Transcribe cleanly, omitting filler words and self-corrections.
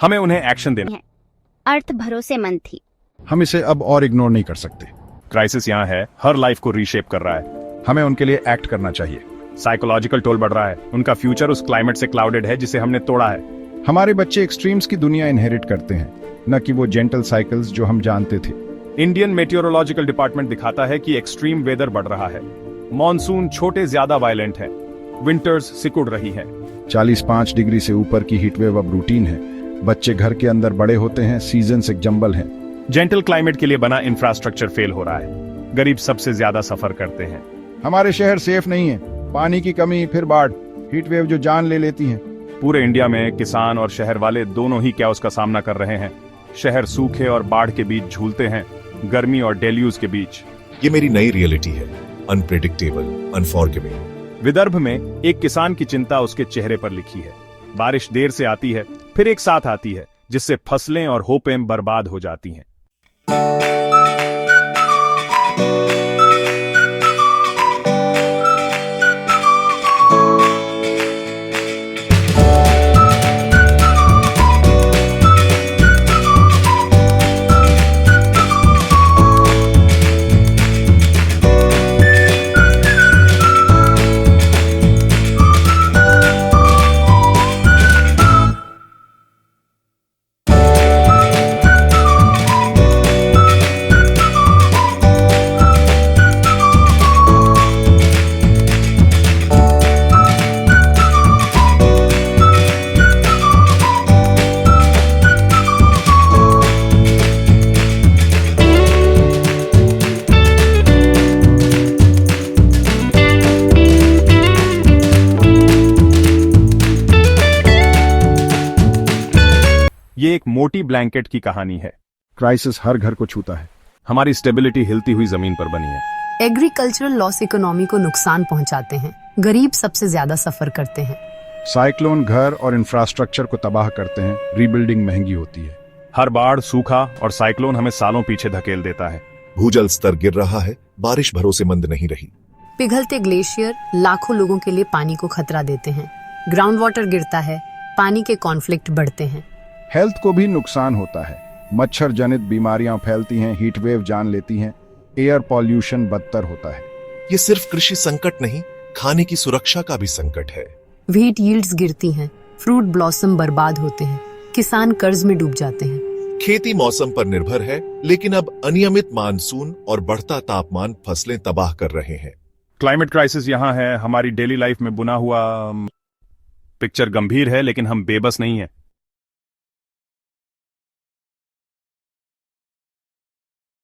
हमें उन्हें एक्शन देना है। अर्थ भरोसेमंद थी। हम इसे अब और इग्नोर नहीं कर सकते। क्राइसिस यहाँ है, हर लाइफ को रीशेप कर रहा है। हमें उनके लिए एक्ट करना चाहिए। साइकोलॉजिकल टोल बढ़ रहा है, उनका फ्यूचर उस क्लाइमेट से क्लाउडेड है जिसे हमने तोड़ा है। हमारे बच्चे एक्सट्रीम्स की दुनिया इनहेरिट करते हैं, न कि वो जेंटल साइकिल्स जो हम जानते थे। इंडियन मेटियोरोलॉजिकल डिपार्टमेंट दिखाता है कि एक्सट्रीम वेदर बढ़ रहा है। मॉनसून छोटे ज्यादा वायलेंट है, विंटर्स सिकुड़ रही है। 45 डिग्री से ऊपर की हीटवेव अब रूटीन है। बच्चे घर के अंदर बड़े होते हैं, सीजन्स एक जंबल हैं। जेंटल क्लाइमेट के लिए बना इंफ्रास्ट्रक्चर फेल हो रहा है। गरीब सबसे ज्यादा सफर करते हैं। हमारे शहर सेफ नहीं है। पानी की कमी, फिर बाढ़, हीटवेव जो जान ले लेती हैं। पूरे इंडिया में किसान और शहर वाले दोनों ही क्या उसका सामना कर रहे हैं। शहर सूखे और बाढ़ के बीच झूलते हैं, गर्मी और डेल्यूज के बीच। ये मेरी नई रियलिटी है, अनप्रेडिक्टेबल, अनफॉरगिविंग। विदर्भ में एक किसान की चिंता उसके चेहरे पर लिखी है। बारिश देर से आती है, फिर एक साथ आती है, जिससे फसलें और होपें बर्बाद हो जाती हैं। ये एक मोटी ब्लैंकेट की कहानी है। क्राइसिस हर घर को छूता है। हमारी स्टेबिलिटी हिलती हुई जमीन पर बनी है। एग्रीकल्चरल लॉस इकोनॉमी को नुकसान पहुंचाते हैं। गरीब सबसे ज्यादा सफर करते हैं। साइक्लोन घर और इंफ्रास्ट्रक्चर को तबाह करते हैं। रीबिल्डिंग महंगी होती है। हर बाढ़, सूखा और साइक्लोन हमें सालों पीछे धकेल देता है। भूजल स्तर गिर रहा है, बारिश भरोसेमंद नहीं रही। पिघलते ग्लेशियर लाखों लोगों के लिए पानी को खतरा देते हैं। ग्राउंड वाटर गिरता है, पानी के कॉन्फ्लिक्ट बढ़ते हैं। हेल्थ को भी नुकसान होता है। मच्छर जनित बीमारियां फैलती हैं, हीटवेव जान लेती हैं, एयर पॉल्यूशन बदतर होता है। ये सिर्फ कृषि संकट नहीं, खाने की सुरक्षा का भी संकट है। व्हीट यील्ड्स गिरती हैं, फ्रूट ब्लॉसम बर्बाद होते हैं, किसान कर्ज में डूब जाते हैं। खेती मौसम पर निर्भर है, लेकिन अब अनियमित मानसून और बढ़ता तापमान फसलें तबाह कर रहे हैं। क्लाइमेट क्राइसिस यहाँ है। हमारी डेली लाइफ में बुना हुआ पिक्चर गंभीर है, लेकिन हम बेबस नहीं है।